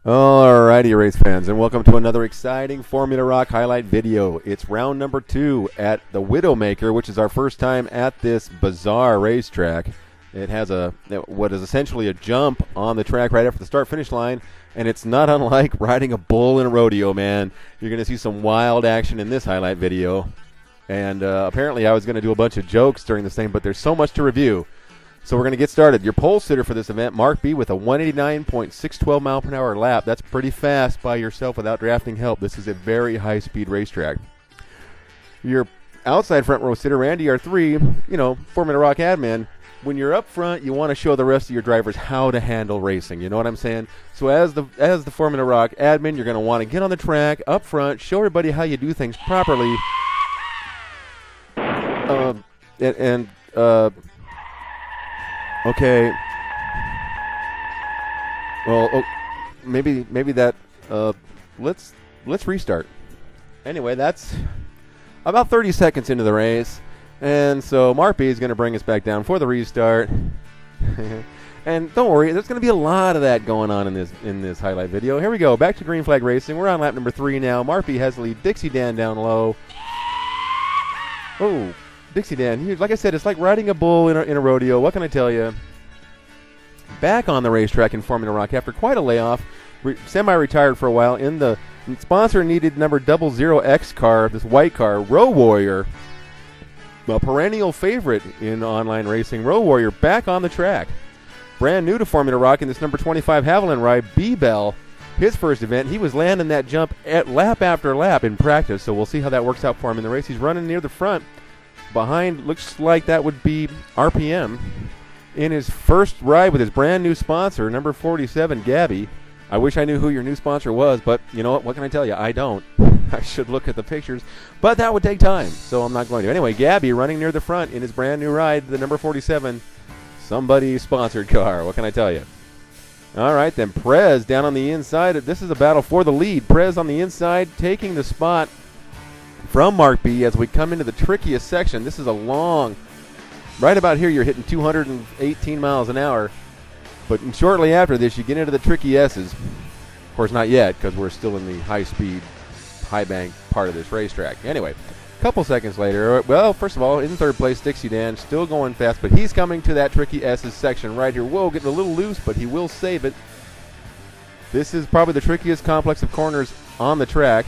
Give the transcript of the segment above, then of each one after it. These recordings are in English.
Alrighty, race fans, and welcome to another exciting Formula Roc highlight video. It's round number 2 at the WidowMaker, which is our first time at this bizarre racetrack. It has what is essentially a jump on the track right after the start-finish line, and it's not unlike riding a bull in a rodeo, man. You're going to see some wild action in this highlight video, and apparently I was going to do a bunch of jokes during this thing, but there's so much to review. So we're going to get started. Your pole sitter for this event, Mark B, with a 189.612 mile per hour lap. That's pretty fast by yourself without drafting help. This is a very high-speed racetrack. Your outside front row sitter, Randy R3, Formula Roc admin. When you're up front, you want to show the rest of your drivers how to handle racing. You know what I'm saying? So as the Formula Roc admin, you're going to want to get on the track up front, show everybody how you do things properly, Okay. Well, maybe that. Let's restart. Anyway, that's about 30 seconds into the race, and so Mark B is going to bring us back down for the restart. And don't worry, there's going to be a lot of that going on in this highlight video. Here we go, back to green flag racing. We're on lap number 3 now. Mark B has the lead. Dixie Dan down low. Oh. Dixie Dan, like I said, it's like riding a bull in a rodeo. What can I tell you? Back on the racetrack in Formula Roc after quite a layoff, semi-retired for a while. In the sponsor needed number 00X car, this white car, Road Warrior, a perennial favorite in online racing. Road Warrior back on the track, brand new to Formula Roc in this number 25 Haviland ride. B-Bell, his first event, he was landing that jump at lap after lap in practice. So we'll see how that works out for him in the race. He's running near the front. Behind, looks like that would be RPM in his first ride with his brand new sponsor, number 47, Gabby. I wish I knew who your new sponsor was, but you know what can I tell you? I don't. I should look at the pictures, but that would take time, so I'm not going to. Anyway, Gabby running near the front in his brand new ride, the number 47, somebody's sponsored car. What can I tell you? All right, then Prez down on the inside. This is a battle for the lead. Prez on the inside taking the spot from Mark B as we come into the trickiest section. This is a long, right about here you're hitting 218 miles an hour, but shortly after this you get into the tricky S's. Of course not yet, because we're still in the high-speed, high-bank part of this racetrack. Anyway, a couple seconds later, well, first of all, in third place, Dixie Dan, still going fast, but he's coming to that tricky S's section right here. Whoa, getting a little loose, but he will save it. This is probably the trickiest complex of corners on the track.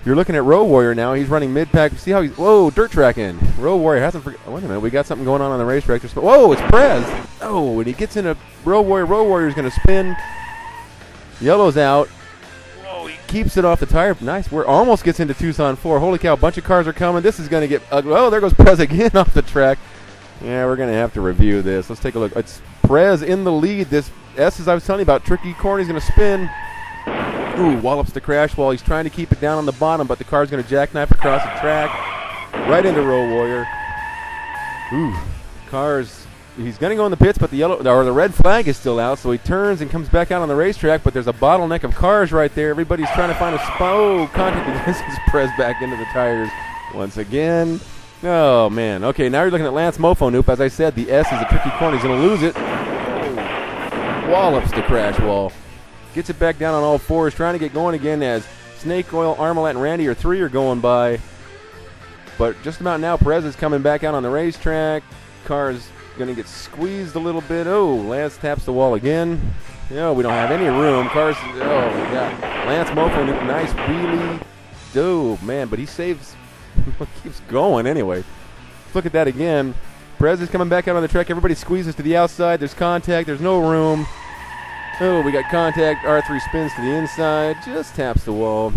You're looking at Road Warrior now. He's running mid-pack. See how he's... Whoa, dirt track in. Road Warrior hasn't... Wait a minute. We got something going on the racetrack. Whoa, it's Prez. Oh, and he gets in a Road Warrior. Road Warrior's going to spin. Yellow's out. Whoa, he keeps it off the tire. Nice. We're almost gets into Tucson 4. Holy cow, a bunch of cars are coming. This is going to get ugly. Oh, there goes Prez again off the track. Yeah, we're going to have to review this. Let's take a look. It's Prez in the lead. This S, as I was telling you about, tricky corner. He's going to spin. Ooh, wallops the crash wall. He's trying to keep it down on the bottom, but the car's going to jackknife across the track, right into Road Warrior. Ooh, he's going to go in the pits, but the red flag is still out, so he turns and comes back out on the racetrack, but there's a bottleneck of cars right there. Everybody's trying to find a spot. Oh, contact against his Prez back into the tires once again. Oh, man. Okay, now you're looking at Lance Mofo Noop. As I said, the S is a tricky corner. He's going to lose it. Oh, wallops the crash wall. Gets it back down on all fours, trying to get going again as Snake Oil, Armalette, and Randy R3 are going by. But just about now, Perez is coming back out on the racetrack. Car's going to get squeezed a little bit. Oh, Lance taps the wall again. No, we don't have any room. Cars, we got Lance Mofo, nice wheelie. Oh, man, but he saves, keeps going anyway. Let's look at that again. Perez is coming back out on the track. Everybody squeezes to the outside. There's contact. There's no room. Oh, we got contact. R3 spins to the inside. Just taps the wall.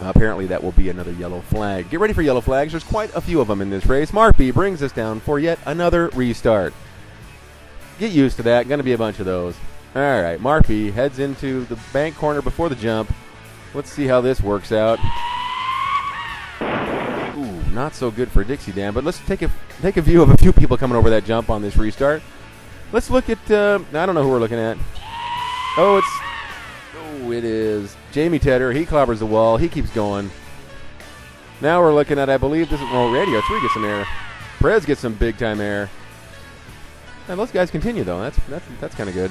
Apparently that will be another yellow flag. Get ready for yellow flags. There's quite a few of them in this race. Mark B brings us down for yet another restart. Get used to that. Going to be a bunch of those. All right, Mark B heads into the bank corner before the jump. Let's see how this works out. Ooh, not so good for Dixie Dan, but let's take a view of a few people coming over that jump on this restart. Let's look at, I don't know who we're looking at. It is Jamie Tedder. He clobbers the wall. He keeps going. Now we're looking at, I believe this is, Radio 3 gets some air. Perez gets some big-time air. And those guys continue, though. That's kind of good.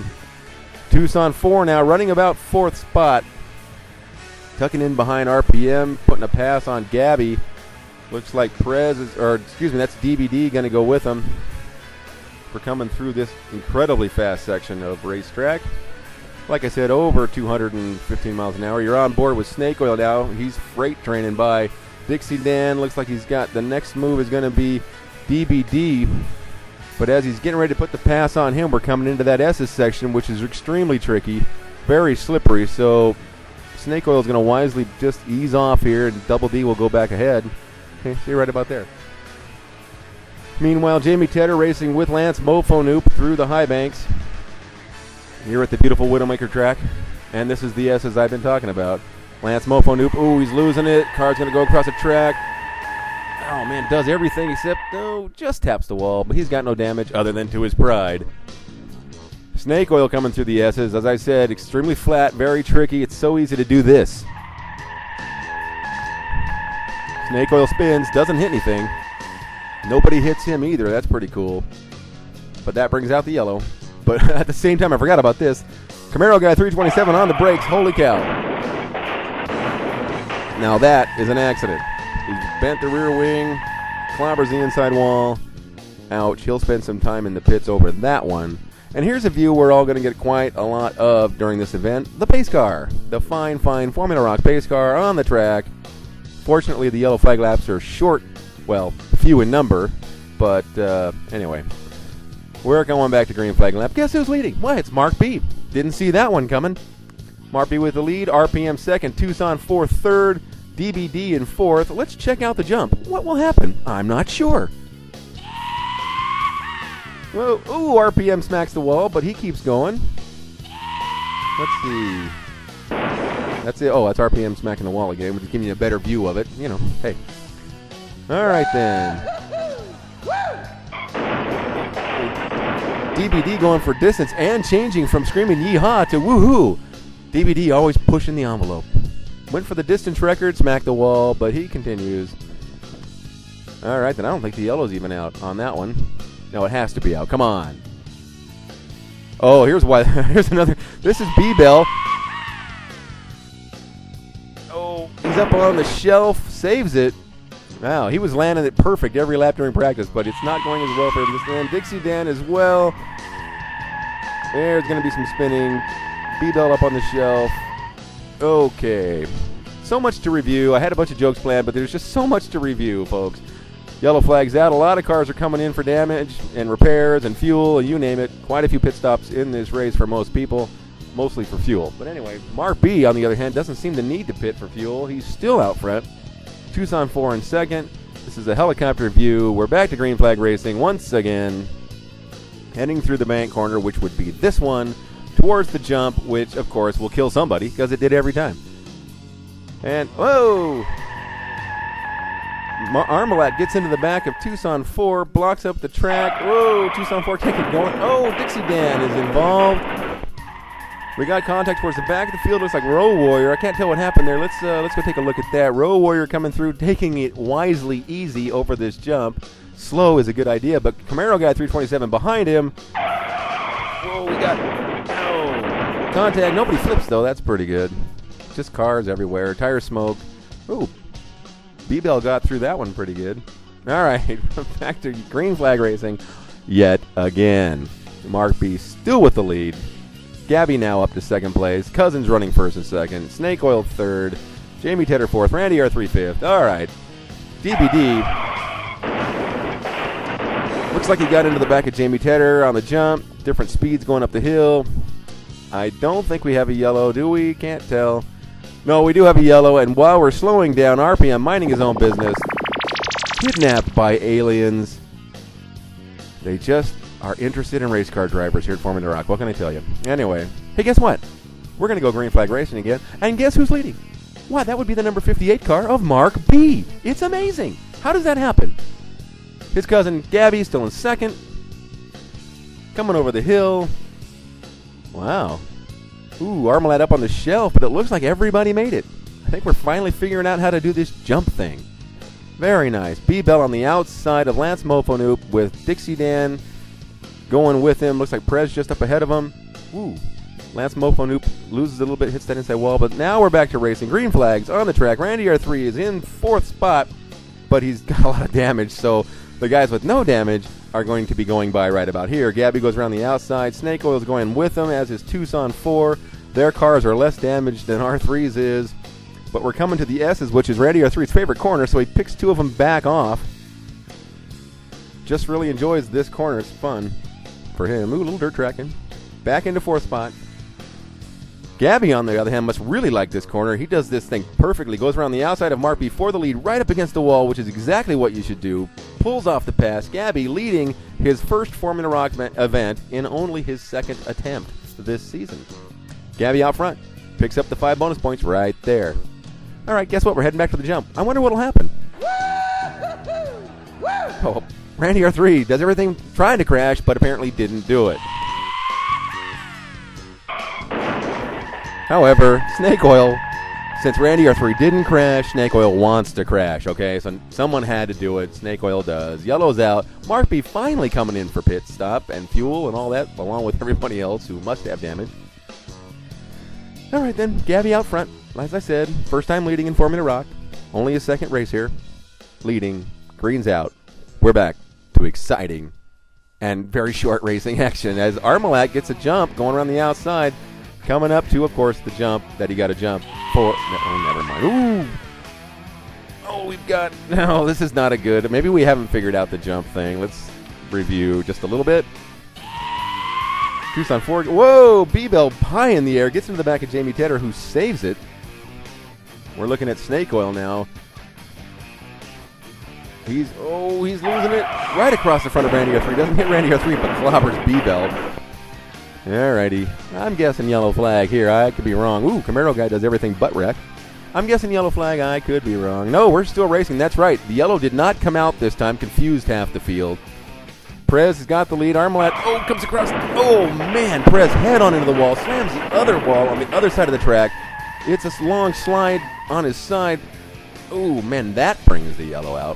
Tucson 4 now running about 4th spot. Tucking in behind RPM, putting a pass on Gabby. Looks like Perez is, or excuse me, that's DBD going to go with him. We're coming through this incredibly fast section of racetrack. Like I said, over 215 miles an hour. You're on board with Snake Oil now. He's freight training by. Dixie Dan looks like he's got the next move is going to be DBD. But as he's getting ready to put the pass on him, we're coming into that S's section, which is extremely tricky, very slippery. So Snake Oil is going to wisely just ease off here, and Double D will go back ahead. Okay, see right about there. Meanwhile, Jamie Tedder racing with Lance Mofonoop through the high banks here at the beautiful WidowMaker track. And this is the S's I've been talking about. Lance Mofonoop, ooh, he's losing it. Car's going to go across the track. Oh, man, does everything except, just taps the wall. But he's got no damage other than to his pride. Snake Oil coming through the S's. As I said, extremely flat, very tricky. It's so easy to do this. Snake Oil spins, doesn't hit anything. Nobody hits him either. That's pretty cool. But that brings out the yellow. But at the same time, I forgot about this. Camaro guy 327 on the brakes. Holy cow. Now that is an accident. He's bent the rear wing, clobbers the inside wall. Ouch. He'll spend some time in the pits over that one. And here's a view we're all going to get quite a lot of during this event. The pace car. The fine Formula Roc pace car on the track. Fortunately, the yellow flag laps are short. Well, few in number. But anyway. We're going back to green flag lap. Guess who's leading? Why, it's Mark B. Didn't see that one coming. Mark B with the lead. RPM second. Tucson 4th, third. DBD in 4th. Let's check out the jump. What will happen? I'm not sure. Whoa, ooh, RPM smacks the wall, but he keeps going. Let's see. That's it. Oh, that's RPM smacking the wall again. We're just giving you a better view of it. You know, hey. All right, then. DBD going for distance and changing from screaming yeehaw to woohoo. DBD always pushing the envelope. Went for the distance record, smacked the wall, but he continues. All right, then I don't think the yellow's even out on that one. No, it has to be out. Come on. Oh, here's why. Here's another. This is B-Bell. Oh, he's up on the shelf, saves it. Wow, he was landing it perfect every lap during practice, but it's not going as well for him this time. Dixie Dan as well. There's going to be some spinning. B-Bell up on the shelf. Okay. So much to review. I had a bunch of jokes planned, but there's just so much to review, folks. Yellow flag's out. A lot of cars are coming in for damage and repairs and fuel and you name it. Quite a few pit stops in this race for most people, mostly for fuel. But anyway, Mark B, on the other hand, doesn't seem to need to pit for fuel. He's still out front. Tucson 4 in second. This is a helicopter view. We're back to green flag racing once again. Heading through the bank corner, which would be this one, towards the jump, which, of course, will kill somebody because it did every time. And, whoa! Armalat gets into the back of Tucson 4, blocks up the track. Whoa, Tucson 4 can't get going. Oh, Dixie Dan is involved. We got contact towards the back of the field. Looks like Row Warrior. I can't tell what happened there. Let's go take a look at that. Row Warrior coming through, taking it wisely easy over this jump. Slow is a good idea, but Camaro guy 327 behind him. Whoa, we got contact. Nobody flips, though. That's pretty good. Just cars everywhere. Tire smoke. Ooh. B-Bell got through that one pretty good. All right, back to green flag racing yet again. Mark B still with the lead. Gabby now up to second place. Cousins running first and second. Snake Oil third. Jamie Tedder fourth. Randy R3 fifth. All right. DBD. Looks like he got into the back of Jamie Tedder on the jump. Different speeds going up the hill. I don't think we have a yellow, do we? Can't tell. No, we do have a yellow, and while we're slowing down, RPM minding his own business. Kidnapped by aliens. They just are interested in race car drivers here at Formula Roc. What can I tell you? Anyway, hey, guess what? We're going to go green flag racing again, and guess who's leading? Why, that would be the number 58 car of Mark B. It's amazing. How does that happen? His cousin Gabby still in second. Coming over the hill. Wow. Ooh, Armalat up on the shelf, but it looks like everybody made it. I think we're finally figuring out how to do this jump thing. Very nice. B-Bell on the outside of Lance Mofonoop with Dixie Dan going with him. Looks like Perez just up ahead of him. Ooh. Lance Mofo loses a little bit, hits that inside wall, but now we're back to racing. Green flags on the track. Randy R3 is in 4th spot, but he's got a lot of damage, so the guys with no damage are going to be going by right about here. Gabby goes around the outside. Snake Oil is going with them, as is Tucson 4. Their cars are less damaged than R3's is, but we're coming to the S's, which is Randy R3's favorite corner, so he picks 2 of them back off. Just really enjoys this corner. It's fun for him. Ooh, a little dirt tracking. Back into 4th spot. Gabby, on the other hand, must really like this corner. He does this thing perfectly. Goes around the outside of Mark B for the lead, right up against the wall, which is exactly what you should do. Pulls off the pass. Gabby leading his first Formula Roc event in only his 2nd attempt this season. Gabby out front. Picks up the 5 bonus points right there. All right, guess what? We're heading back to the jump. I wonder what'll happen. Oh, Randy R3 does everything trying to crash, but apparently didn't do it. However, Snake Oil, since Randy R3 didn't crash, Snake Oil wants to crash, okay? So someone had to do it. Snake Oil does. Yellow's out. Mark B finally coming in for pit stop and fuel and all that, along with everybody else who must have damage. All right, then. Gabby out front. As I said, first time leading in Formula Roc. Only his 2nd race here. Leading. Green's out. We're back to exciting and very short racing action as Armalat gets a jump going around the outside. Coming up to, of course, the jump that he got to jump for. Oh, never mind. Ooh. Oh, we've got. No, this is not a good. Maybe we haven't figured out the jump thing. Let's review just a little bit. Tucson 4. Whoa, B-Bell high in the air. Gets into the back of Jamie Tedder, who saves it. We're looking at Snake Oil now. He's losing it right across the front of Randy R3. Doesn't hit Randy R3, but clobbers B-Bell. Alrighty. I'm guessing yellow flag here. I could be wrong. Ooh, Camaro guy does everything but wreck. I'm guessing yellow flag. I could be wrong. No, we're still racing. That's right. The yellow did not come out this time. Confused half the field. Perez has got the lead. Armalat, comes across. Oh, man. Perez head on into the wall. Slams the other wall on the other side of the track. It's a long slide on his side. Oh, man, that brings the yellow out.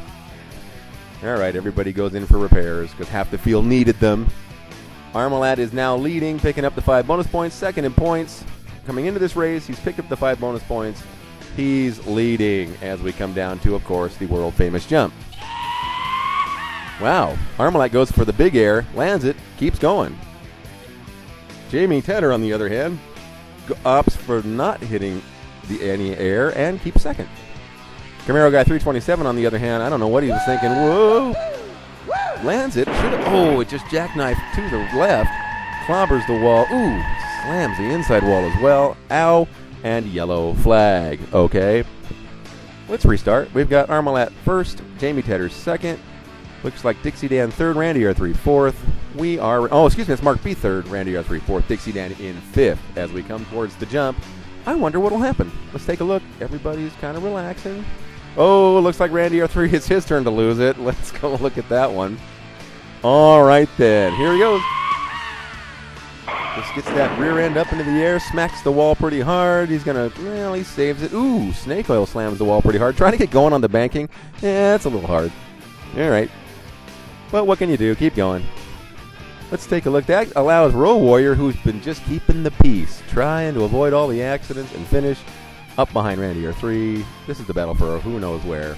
All right, everybody goes in for repairs because half the field needed them. Armalat is now leading, picking up the 5 bonus points, 2nd in points. Coming into this race, he's picked up the 5 bonus points. He's leading as we come down to, of course, the world-famous jump. Wow, Armalat goes for the big air, lands it, keeps going. Jamie Tedder, on the other hand, opts for not hitting any air and keeps 2nd. Camaro guy 327, on the other hand, I don't know what he was thinking. Whoa! Lands it. It just jackknifed to the left. Clobbers the wall. Ooh, slams the inside wall as well. Ow. And yellow flag. Okay. Let's restart. We've got Armalat 1st, Jamie Tedder 2nd. Looks like Dixie Dan 3rd, Randy R3 4th. We are, it's Mark B 3rd, Randy R3 4th, Dixie Dan in 5th as we come towards the jump. I wonder what will happen. Let's take a look. Everybody's kind of relaxing. Oh, looks like Randy R3, it's his turn to lose it. Let's go look at that one. All right, then. Here he goes. Just gets that rear end up into the air, smacks the wall pretty hard. He's going to, he saves it. Ooh, Snake Oil slams the wall pretty hard. Trying to get going on the banking. Yeah, it's a little hard. All right. But what can you do? Keep going. Let's take a look. That allows Row Warrior, who's been just keeping the peace, trying to avoid all the accidents and finish up behind Randy R3. This is the battle for who knows where.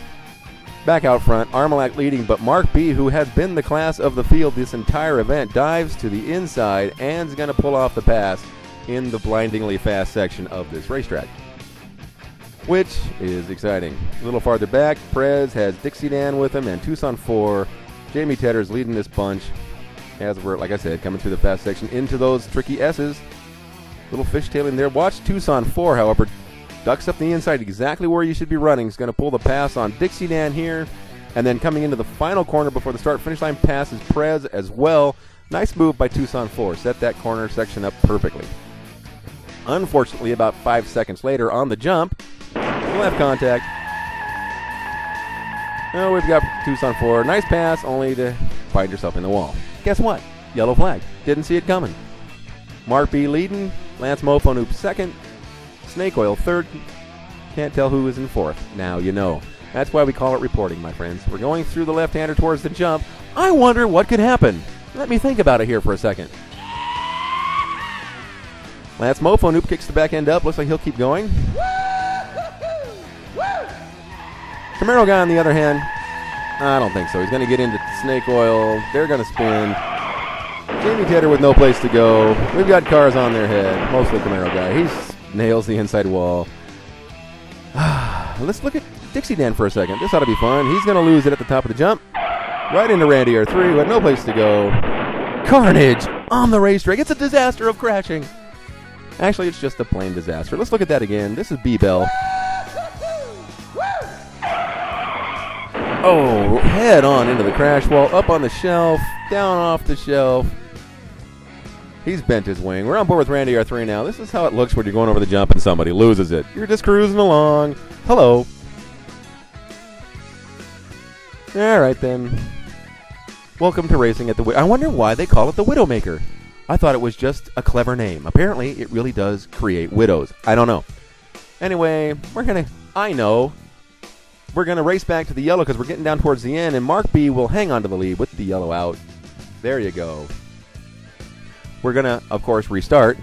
Back out front, Armalat leading, but Mark B, who has been the class of the field this entire event, dives to the inside and is going to pull off the pass in the blindingly fast section of this racetrack, which is exciting. A little farther back, Perez has Dixie Dan with him and Tucson 4. Jamie Tedder's leading this bunch as we're, like I said, coming through the fast section into those tricky S's. Little fishtailing there. Watch Tucson 4, however, ducks up the inside exactly where you should be running. He's going to pull the pass on Dixie Dan here. And then coming into the final corner before the start-finish line passes Perez as well. Nice move by Tucson 4. Set that corner section up perfectly. Unfortunately, about 5 seconds later on the jump, we'll have contact. Oh, we've got Tucson 4. Nice pass, only to find yourself in the wall. Guess what? Yellow flag. Didn't see it coming. Mark B leading. Lance Mofo 2nd. Snake Oil 3rd. Can't tell who is in 4th. Now you know. That's why we call it reporting, my friends. We're going through the left-hander towards the jump. I wonder what could happen. Let me think about it here for a second. Lance Mofo Noop kicks the back end up. Looks like he'll keep going. Camaro guy, on the other hand, I don't think so. He's going to get into snake oil. They're going to spin. Jamie Tedder with no place to go. We've got cars on their head. Mostly Camaro guy. He nails the inside wall. Let's look at Dixie Dan for a second. This ought to be fun. He's going to lose it at the top of the jump. Right into Randy R3 with no place to go. Carnage on the racetrack. It's a disaster of crashing. Actually, it's just a plain disaster. Let's look at that again. This is B-Bell. Oh, head on into the crash wall, up on the shelf, down off the shelf. He's bent his wing. We're on board with Randy R3 now. This is how it looks when you're going over the jump and somebody loses it. You're just cruising along. Hello. All right, then. Welcome to racing at the... I wonder why they call it the WidowMaker. I thought it was just a clever name. Apparently, it really does create widows. I don't know. Anyway, we're going to race back to the yellow because we're getting down towards the end, and Mark B will hang on to the lead with the yellow out. There you go. We're going to, of course, restart.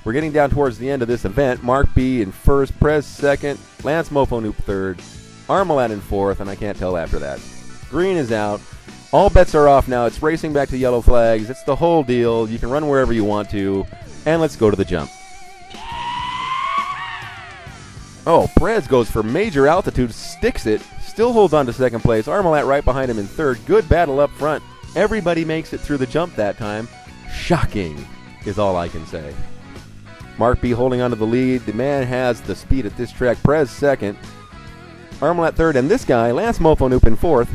We're getting down towards the end of this event. Mark B in first, Prez second, Lance Mofo Noop third, Armalat in fourth, and I can't tell after that. Green is out. All bets are off now. It's racing back to yellow flags. It's the whole deal. You can run wherever you want to, and let's go to the jump. Oh, Prez goes for major altitude, sticks it, still holds on to second place. Armalat right behind him in third. Good battle up front. Everybody makes it through the jump that time. Shocking is all I can say. Mark B holding on to the lead. The man has the speed at this track. Prez second. Armalat third. And this guy, Lance Mofo Noop in fourth.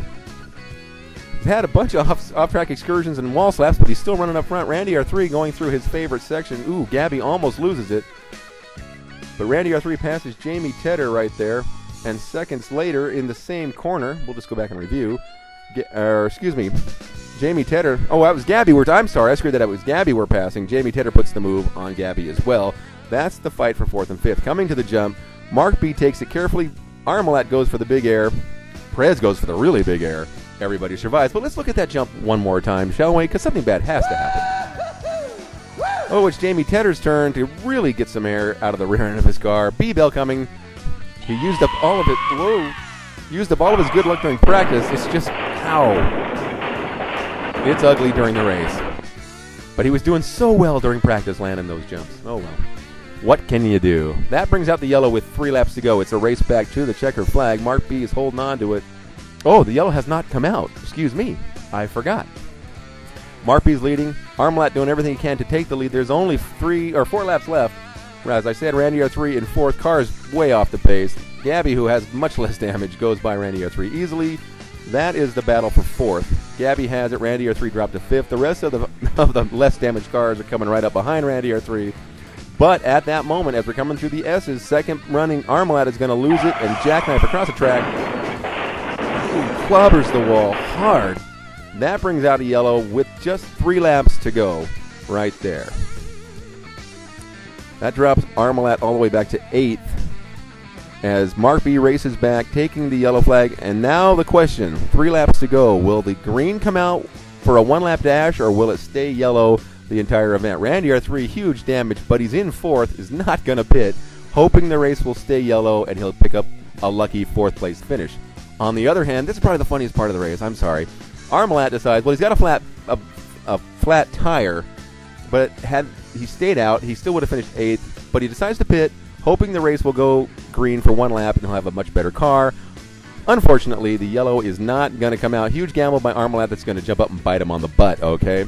He's had a bunch of off-track excursions and wall slaps, but he's still running up front. Randy R3 going through his favorite section. Ooh, Gabby almost loses it. But Randy R3 passes Jamie Tedder right there. And seconds later, in the same corner, we'll just go back and review. Jamie Tedder. Oh, that was Gabby. I'm sorry, I screwed that up. It was Gabby we're passing. Jamie Tedder puts the move on Gabby as well. That's the fight for fourth and fifth. Coming to the jump, Mark B takes it carefully. Armalat goes for the big air. Prez goes for the really big air. Everybody survives. But let's look at that jump one more time, shall we? Because something bad has to happen. Oh, it's Jamie Tedder's turn to really get some air out of the rear end of his car. B-Bell coming. He used up all of it. Whoa. Used up all of his good luck during practice. It's just, ow. It's ugly during the race. But he was doing so well during practice landing those jumps. Oh, well. What can you do? That brings out the yellow with 3 laps to go. It's a race back to the checkered flag. Mark B is holding on to it. Oh, the yellow has not come out. Excuse me. I forgot. Mark B's leading. Armalat doing everything he can to take the lead. There's only 3 or 4 laps left. As I said, Randy R3 in fourth. Car's way off the pace. Gabby, who has much less damage, goes by Randy R3 easily. That is the battle for fourth. Gabby has it. Randy R3 dropped to fifth. The rest of the less damaged cars are coming right up behind Randy R3. But at that moment, as we're coming through the S's, second running Armalat is going to lose it and jackknife across the track. Ooh, clobbers the wall hard. That brings out a yellow with just 3 laps to go right there. That drops Armalat all the way back to 8th as Mark B races back, taking the yellow flag. And now the question, 3 laps to go. Will the green come out for a 1-lap dash, or will it stay yellow the entire event? Randy R3, huge damage, but he's in fourth, is not going to pit, hoping the race will stay yellow and he'll pick up a lucky 4th place finish. On the other hand, this is probably the funniest part of the race. I'm sorry. Armalat decides, well, he's got a flat tire, but had he stayed out, he still would have finished 8th, but he decides to pit, hoping the race will go green for 1 lap and he'll have a much better car. Unfortunately, the yellow is not going to come out. Huge gamble by Armalat that's going to jump up and bite him on the butt, okay?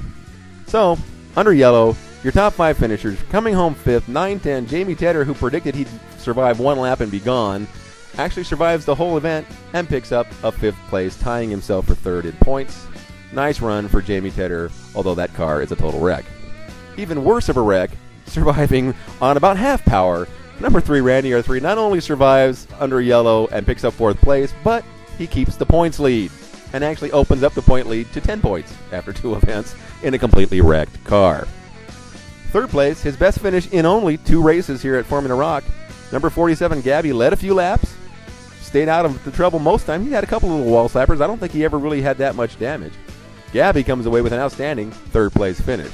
So, under yellow, your top 5 finishers. Coming home 5th, 9-10, Jamie Tedder, who predicted he'd survive 1 lap and be gone, actually survives the whole event and picks up a 5th place, tying himself for 3rd in points. Nice run for Jamie Tedder, although that car is a total wreck. Even worse of a wreck, surviving on about half power, number 3, Randy R3, not only survives under yellow and picks up 4th place, but he keeps the points lead and actually opens up the point lead to 10 points after 2 events in a completely wrecked car. 3rd place, his best finish in only 2 races here at Formula Roc. Number 47, Gabby, led a few laps, stayed out of the trouble most time. He had a couple little wall slappers. I don't think he ever really had that much damage. Gabby comes away with an outstanding 3rd place finish.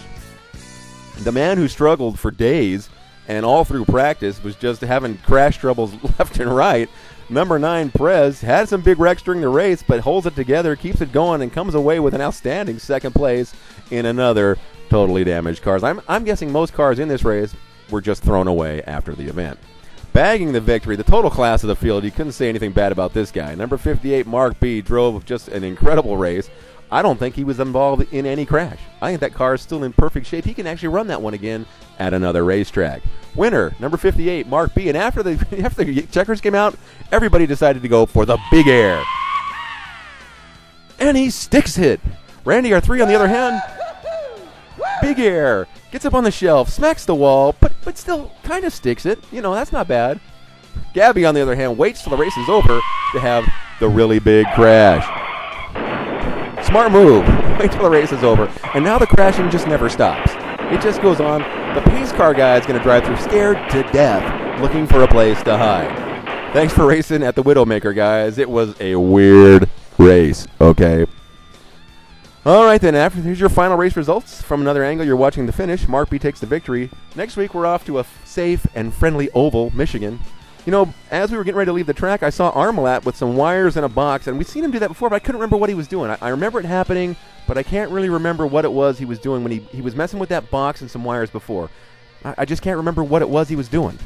The man who struggled for days and all through practice was just having crash troubles left and right. Number 9, Perez, had some big wrecks during the race, but holds it together, keeps it going, and comes away with an outstanding second place in another totally damaged car. I'm guessing most cars in this race were just thrown away after the event. Bagging the victory, the total class of the field, you couldn't say anything bad about this guy. Number 58, Mark B, drove just an incredible race. I don't think he was involved in any crash. I think that car is still in perfect shape. He can actually run that one again at another racetrack. Winner, number 58, Mark B. And after the checkers came out, everybody decided to go for the big air. And he sticks it. Randy R3, on the other hand, big air. Gets up on the shelf, smacks the wall, but still kind of sticks it. You know, that's not bad. Gabby, on the other hand, waits till the race is over to have the really big crash. Smart move. Wait till the race is over. And now the crashing just never stops. It just goes on. The pace car guy is going to drive through scared to death, looking for a place to hide. Thanks for racing at the WidowMaker, guys. It was a weird race, okay? All right, then. Here's your final race results. From another angle, you're watching the finish. Mark B takes the victory. Next week, we're off to a safe and friendly oval, Michigan. You know, as we were getting ready to leave the track, I saw Armalat with some wires in a box, and we'd seen him do that before, but I couldn't remember what he was doing. I remember it happening, but I can't really remember what it was he was doing when he was messing with that box and some wires before. I just can't remember what it was he was doing.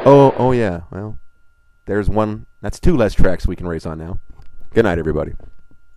Oh yeah, well, there's one. That's 2 less tracks we can race on now. Good night, everybody.